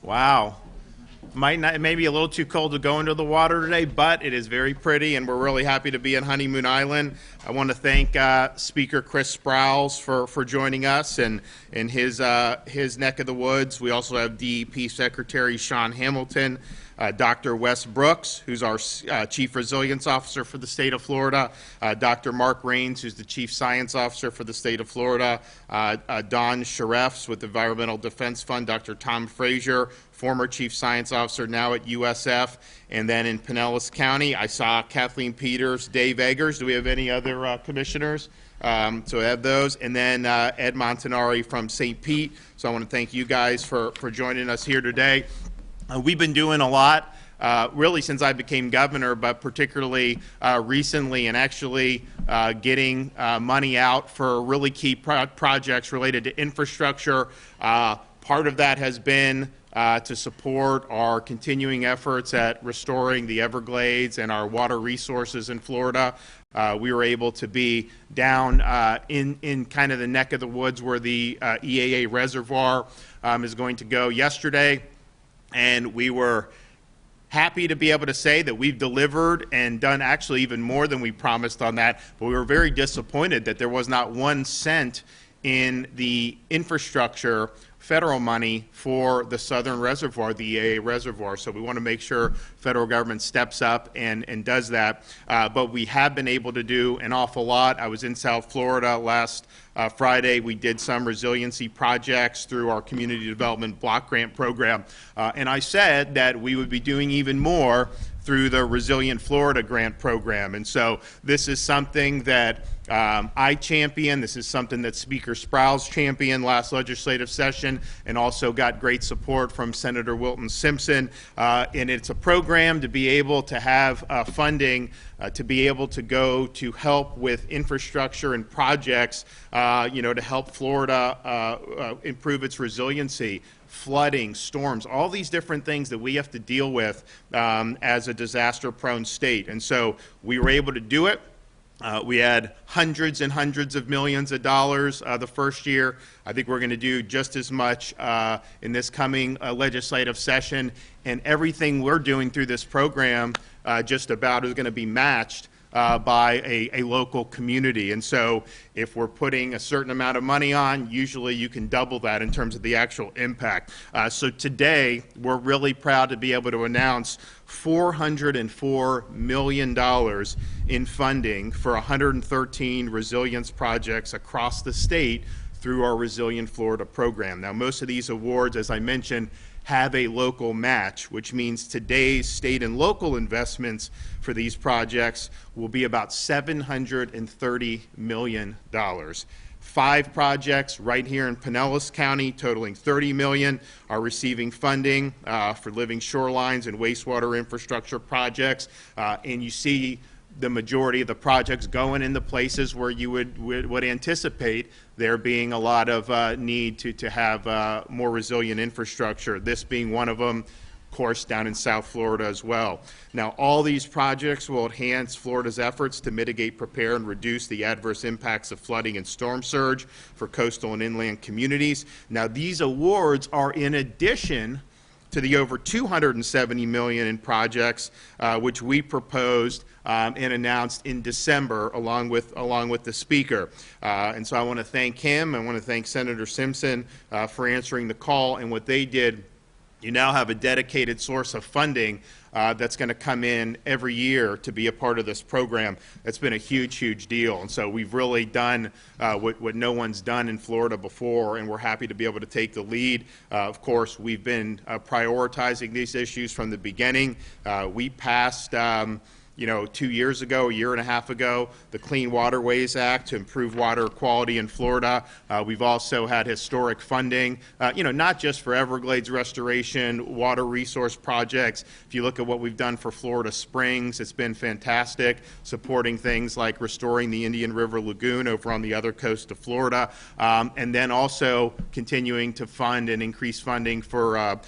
Wow. It may be a little too cold to go into the water today, but it is very pretty, and we're really happy to be in Honeymoon Island. I want to thank Speaker Chris Sprowls for joining us and in his neck of the woods. We also have DEP Secretary Sean Hamilton, Dr. Wes Brooks, who's our Chief Resilience Officer for the state of Florida, Dr. Mark Rains, who's the Chief Science Officer for the state of Florida, Don Sharefs with the Environmental Defense Fund, Dr. Tom Frazier, former Chief Science Officer, now at USF, and then in Pinellas County, I saw Kathleen Peters, Dave Eggers. Do we have any other commissioners? So I have those, and then Ed Montanari from St. Pete. So I want to thank you guys for joining us here today. We've been doing a lot, really since I became governor, but particularly recently, and actually getting money out for really key projects related to infrastructure. Part of that has been to support our continuing efforts at restoring the Everglades and our water resources in Florida. We were able to be down in kind of the neck of the woods where the EAA reservoir is going to go yesterday. And we were happy to be able to say that we've delivered and done actually even more than we promised on that. But we were very disappointed that there was not 1 cent in the infrastructure federal money for the southern reservoir, the EAA reservoir. So we want to make sure federal government steps up and does that. But we have been able to do an awful lot. I was in South Florida last Friday. We did some resiliency projects through our community development block grant program. And I said that we would be doing even more through the Resilient Florida grant program. And so this is something that I champion. This is something that Speaker Sprowls championed last legislative session and also got great support from Senator Wilton Simpson. And it's a program to be able to have funding to be able to go to help with infrastructure and projects, to help Florida improve its resiliency, flooding, storms, all these different things that we have to deal with as a disaster-prone state. And so we were able to do it. We had hundreds and hundreds of millions of dollars the first year. I think we're going to do just as much in this coming legislative session. And everything we're doing through this program just about is going to be matched by a local community. And so if we're putting a certain amount of money on, usually you can double that in terms of the actual impact. So today, we're really proud to be able to announce $404 million in funding for 113 resilience projects across the state through our Resilient Florida program. Now, most of these awards, as I mentioned, have a local match, which means today's state and local investments for these projects will be about $730 million. 5 projects right here in Pinellas County totaling $30 million are receiving funding for living shorelines and wastewater infrastructure projects. And you see the majority of the projects going in the places where you would anticipate there being a lot of need to have more resilient infrastructure, this being one of them, of course, down in South Florida as well. Now, all these projects will enhance Florida's efforts to mitigate, prepare, and reduce the adverse impacts of flooding and storm surge for coastal and inland communities. Now, these awards are in addition to the over $270 million in projects which we proposed and announced in December along with the Speaker. And so I want to thank him. I want to thank Senator Simpson for answering the call and what they did. You now have a dedicated source of funding that's going to come in every year to be a part of this program. That's been a huge, huge deal. And so we've really done what no one's done in Florida before, and we're happy to be able to take the lead. Of course, we've been prioritizing these issues from the beginning. We passed 2 years ago, a year and a half ago, the Clean Waterways Act to improve water quality in Florida. We've also had historic funding, not just for Everglades restoration, water resource projects. If you look at what we've done for Florida Springs, it's been fantastic, supporting things like restoring the Indian River Lagoon over on the other coast of Florida, and then also continuing to fund and increase funding for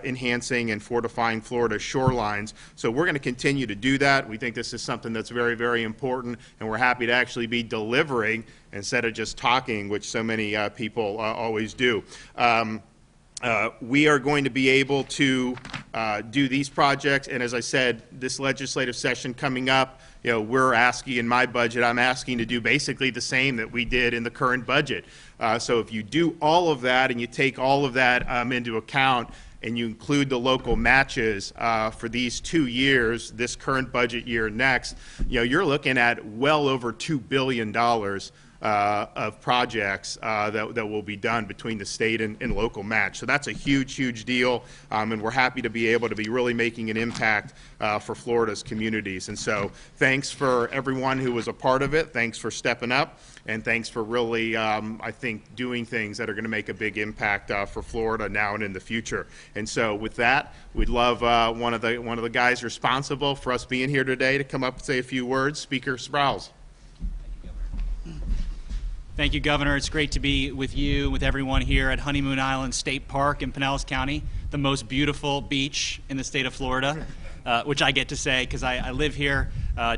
enhancing and fortifying Florida's shorelines. So we're going to continue to do that. We think this is something that's very, very important, and we're happy to actually be delivering instead of just talking, which so many people always do. We are going to be able to do these projects, and as I said, this legislative session coming up, we're asking in my budget, I'm asking to do basically the same that we did in the current budget. So if you do all of that and you take all of that into account and you include the local matches for these 2 years, this current budget year next, you're looking at well over $2 billion of projects that will be done between the state and local match. So that's a huge, huge deal, and we're happy to be able to be really making an impact for Florida's communities. And so thanks for everyone who was a part of it. Thanks for stepping up, and thanks for really, I think, doing things that are going to make a big impact for Florida now and in the future. And so with that, we'd love one of the guys responsible for us being here today to come up and say a few words. Speaker Sprouse. Thank you, Governor. It's great to be with you, with everyone here at Honeymoon Island State Park in Pinellas County, the most beautiful beach in the state of Florida, which I get to say because I live here.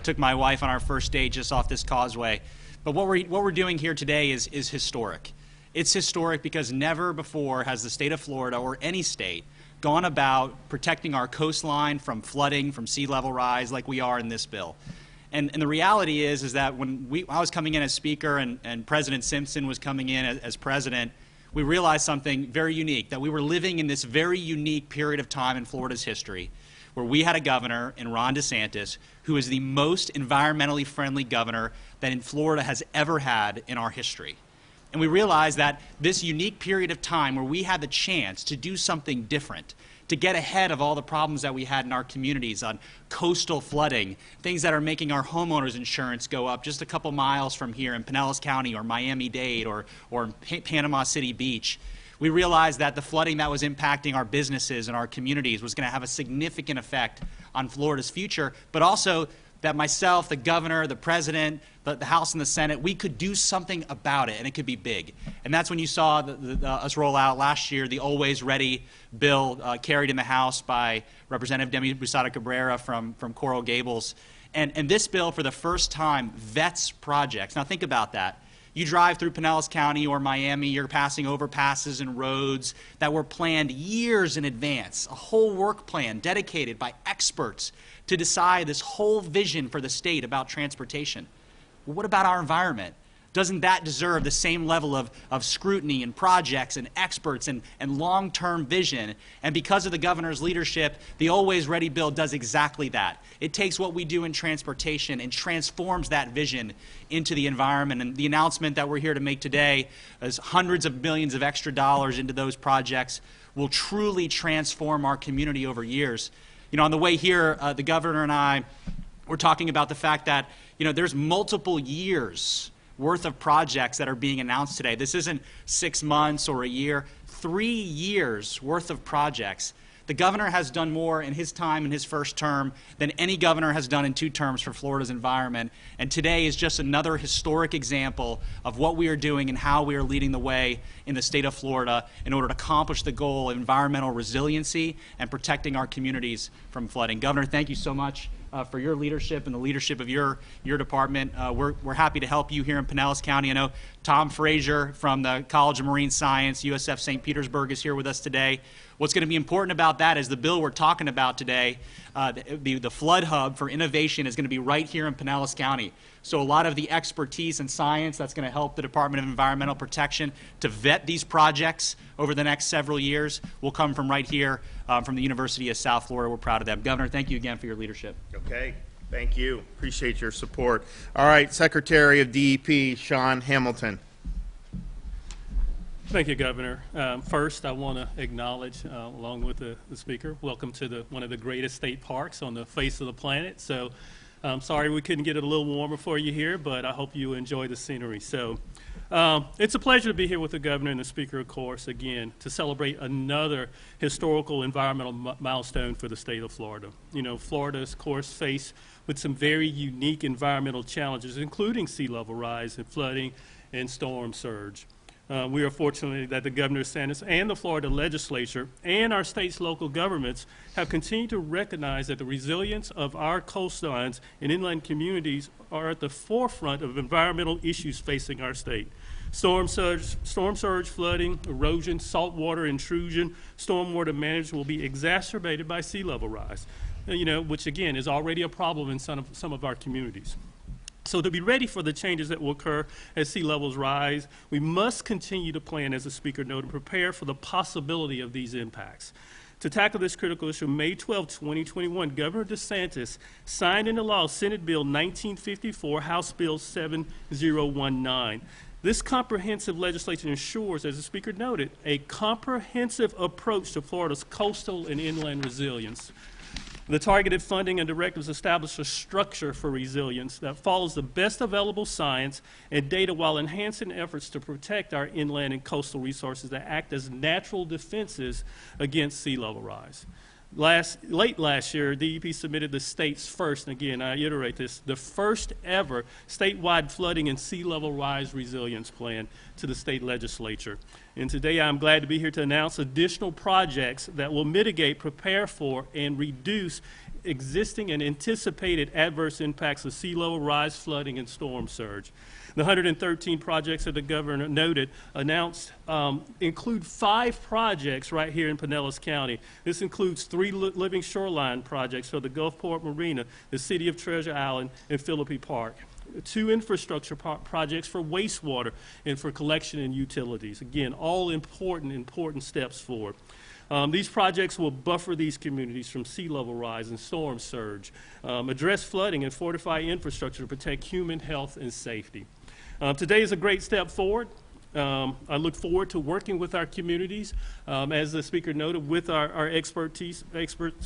Took my wife on our first date just off this causeway. But what we're doing here today is historic. It's historic because never before has the state of Florida or any state gone about protecting our coastline from flooding, from sea level rise like we are in this bill. And the reality is that when I was coming in as Speaker and President Simpson was coming in as President, we realized something very unique, that we were living in this very unique period of time in Florida's history where we had a governor in Ron DeSantis who is the most environmentally friendly governor that in Florida has ever had in our history. And we realized that this unique period of time where we had the chance to do something different, to get ahead of all the problems that we had in our communities on coastal flooding, things that are making our homeowners insurance go up just a couple miles from here in Pinellas County or Miami-Dade or Panama City Beach. We realized that the flooding that was impacting our businesses and our communities was going to have a significant effect on Florida's future, but also that myself, the governor, the president, the House and the Senate, we could do something about it, and it could be big. And that's when you saw us roll out last year the Always Ready bill carried in the House by Representative Demi Busada Cabrera from Coral Gables. And this bill, for the first time, vets projects. Now think about that. You drive through Pinellas County or Miami, you're passing overpasses and roads that were planned years in advance, a whole work plan dedicated by experts to decide this whole vision for the state about transportation. Well, what about our environment? Doesn't that deserve the same level of scrutiny and projects and experts and long-term vision? And because of the governor's leadership, the Always Ready bill does exactly that. It takes what we do in transportation and transforms that vision into the environment. And the announcement that we're here to make today is hundreds of millions of extra dollars into those projects will truly transform our community over years. On the way here, the governor and I were talking about the fact that, there's multiple years worth of projects that are being announced today. This isn't 6 months or a year, 3 years worth of projects. The governor has done more in his time in his first term than any governor has done in 2 terms for Florida's environment. And today is just another historic example of what we are doing and how we are leading the way in the state of Florida in order to accomplish the goal of environmental resiliency and protecting our communities from flooding. Governor, thank you so much for your leadership and the leadership of your department. We're happy to help you here in Pinellas County. I know Tom Frazier from the College of Marine Science, USF St. Petersburg, is here with us today. What's going to be important about that is the bill we're talking about today, the flood hub for innovation, is going to be right here in Pinellas County. So a lot of the expertise and science that's going to help the Department of Environmental Protection to vet these projects over the next several years will come from right here from the University of South Florida. We're proud of them. Governor, thank you again for your leadership. Okay. Thank you. Appreciate your support. All right, Secretary of DEP, Sean Hamilton. Thank you, Governor. First, I want to acknowledge, along with the Speaker, welcome to one of the greatest state parks on the face of the planet. So I'm sorry we couldn't get it a little warmer for you here, but I hope you enjoy the scenery. So it's a pleasure to be here with the Governor and the Speaker, of course, again, to celebrate another historical environmental milestone for the state of Florida. Florida is, of course, faced with some very unique environmental challenges, including sea level rise and flooding and storm surge. We are fortunate that the Governor DeSantis and the Florida legislature and our state's local governments have continued to recognize that the resilience of our coastlines and inland communities are at the forefront of environmental issues facing our state. Storm surge, flooding, erosion, saltwater intrusion, stormwater management will be exacerbated by sea level rise, which again is already a problem in some of our communities. So to be ready for the changes that will occur as sea levels rise, we must continue to plan, as the speaker noted, prepare for the possibility of these impacts. To tackle this critical issue, May 12, 2021, Governor DeSantis signed into law Senate Bill 1954, House Bill 7019. This comprehensive legislation ensures, as the speaker noted, a comprehensive approach to Florida's coastal and inland resilience. The targeted funding and directives establish a structure for resilience that follows the best available science and data while enhancing efforts to protect our inland and coastal resources that act as natural defenses against sea level rise. Late last year, DEP submitted the state's first, and again, I iterate this, the first ever statewide flooding and sea level rise resilience plan to the state legislature. And today I'm glad to be here to announce additional projects that will mitigate, prepare for, and reduce existing and anticipated adverse impacts of sea level rise, flooding, and storm surge. The 113 projects that the governor noted announced include 5 projects right here in Pinellas County. This includes 3 living shoreline projects for the Gulfport Marina, the city of Treasure Island, and Philippi Park. 2 infrastructure projects for wastewater and for collection and utilities. Again, all important steps forward. These projects will buffer these communities from sea level rise and storm surge, address flooding, and fortify infrastructure to protect human health and safety. Today is a great step forward. I look forward to working with our communities, as the speaker noted, with our experts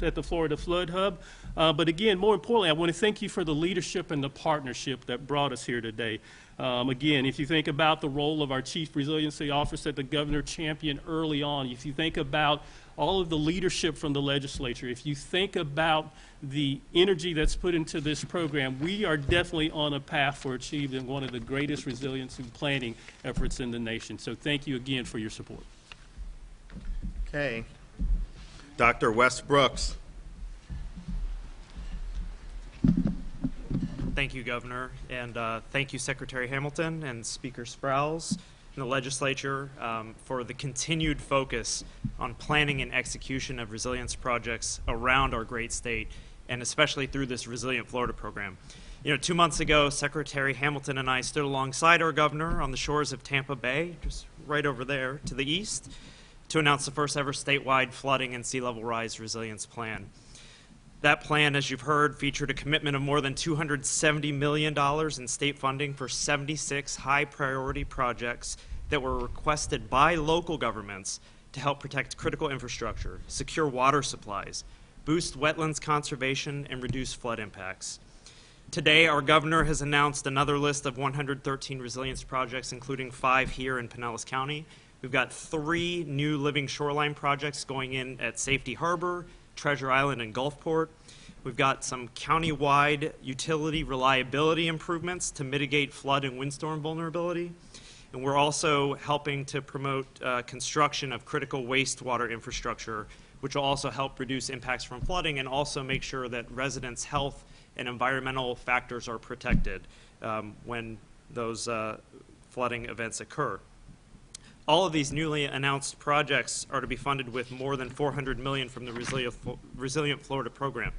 at the Florida Flood Hub. But again, more importantly, I want to thank you for the leadership and the partnership that brought us here today. Again, if you think about the role of our Chief Resiliency Officer that the governor championed early on, if you think about all of the leadership from the legislature, if you think about the energy that's put into this program, we are definitely on a path for achieving one of the greatest resiliency planning efforts in the nation. So thank you again for your support. Okay. Dr. Wes Brooks. Thank you, Governor, and thank you, Secretary Hamilton and Speaker Sprouse and the legislature for the continued focus on planning and execution of resilience projects around our great state, and especially through this Resilient Florida program. 2 months ago, Secretary Hamilton and I stood alongside our governor on the shores of Tampa Bay, just right over there to the east, to announce the first ever statewide flooding and sea level rise resilience plan. That plan, as you've heard, featured a commitment of more than $270 million in state funding for 76 high-priority projects that were requested by local governments to help protect critical infrastructure, secure water supplies, boost wetlands conservation, and reduce flood impacts. Today, our governor has announced another list of 113 resilience projects, including 5 here in Pinellas County. We've got 3 new living shoreline projects going in at Safety Harbor, Treasure Island, and Gulfport. We've got some county-wide utility reliability improvements to mitigate flood and windstorm vulnerability. And we're also helping to promote construction of critical wastewater infrastructure, which will also help reduce impacts from flooding and also make sure that residents' health and environmental factors are protected when those flooding events occur. All of these newly announced projects are to be funded with more than $400 million from the Resilient Florida program.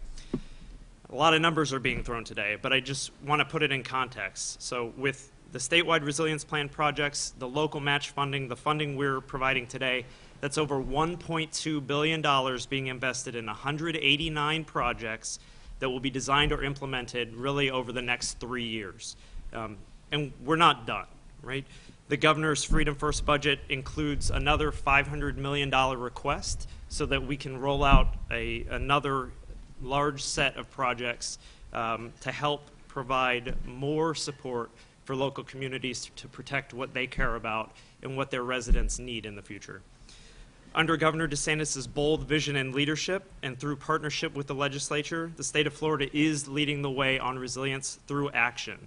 A lot of numbers are being thrown today, but I just want to put it in context. So with the statewide resilience plan projects, the local match funding, the funding we're providing today, that's over $1.2 billion being invested in 189 projects that will be designed or implemented really over the next 3 years. And we're not done, right? The governor's Freedom First budget includes another $500 million request so that we can roll out another large set of projects to help provide more support for local communities to protect what they care about and what their residents need in the future. Under Governor DeSantis' bold vision and leadership, and through partnership with the legislature, the state of Florida is leading the way on resilience through action.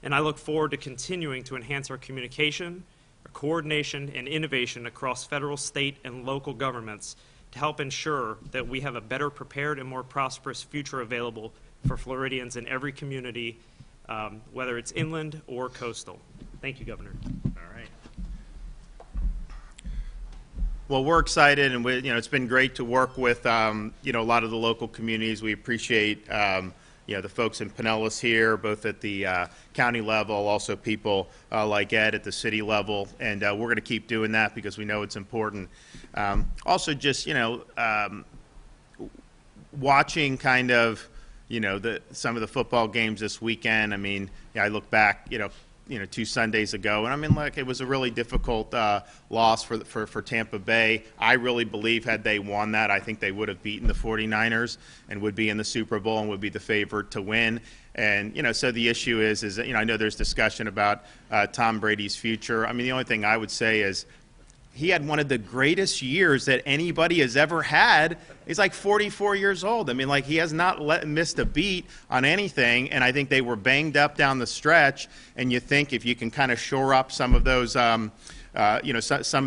And I look forward to continuing to enhance our communication, our coordination, and innovation across federal, state, and local governments to help ensure that we have a better prepared and more prosperous future available for Floridians in every community, whether it's inland or coastal. Thank you, Governor. All right. Well, we're excited, and it's been great to work with a lot of the local communities. We appreciate the folks in Pinellas here, both at the county level, also people like Ed at the city level, and we're going to keep doing that because we know it's important. Also, just watching kind of some of the football games this weekend. I mean, I look back, 2 Sundays ago, and I mean, it was a really difficult loss for Tampa Bay. I really believe had they won that, I think they would have beaten the 49ers and would be in the Super Bowl and would be the favorite to win. And so the issue is I know there's discussion about Tom Brady's future. I mean, the only thing I would say is he had one of the greatest years that anybody has ever had. He's like 44 years old. I mean, he has not missed a beat on anything, and I think they were banged up down the stretch, and you think if you can kind of shore up some of those some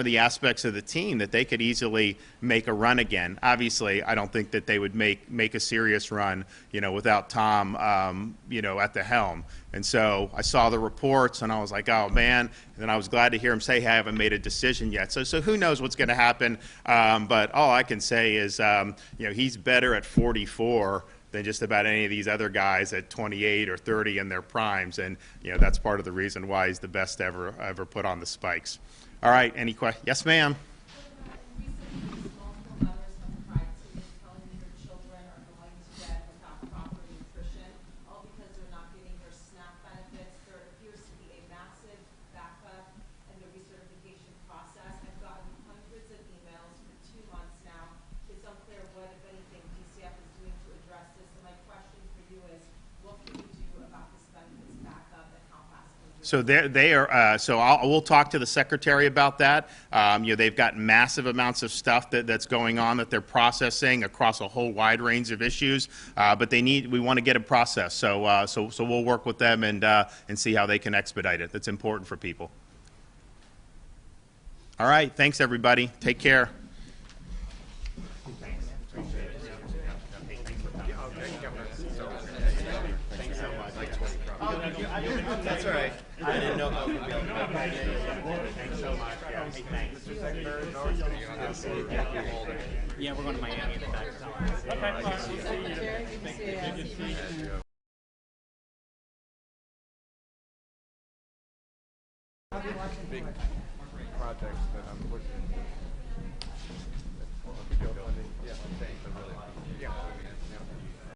of the aspects of the team, that they could easily make a run again. Obviously, I don't think that they would make a serious run, without Tom, at the helm. And so I saw the reports, and I was like, oh, man. And then I was glad to hear him say, hey, I haven't made a decision yet. So who knows what's going to happen. But all I can say is, he's better at 44 than just about any of these other guys at 28 or 30 in their primes. And, that's part of the reason why he's the best ever put on the spikes. All right, any questions? Yes, ma'am. So they are. We'll talk to the secretary about that. They've got massive amounts of stuff that's going on that they're processing across a whole wide range of issues. But we want to get it processed. So we'll work with them and see how they can expedite it. That's important for people. All right. Thanks, everybody. Take care. That's all right. I didn't know how to be able to Thanks so much. Yeah, hey, thanks. Mr. Secretary, Yeah, we're going to Miami at the back. Okay, good to see you. Big projects that I'm pushing.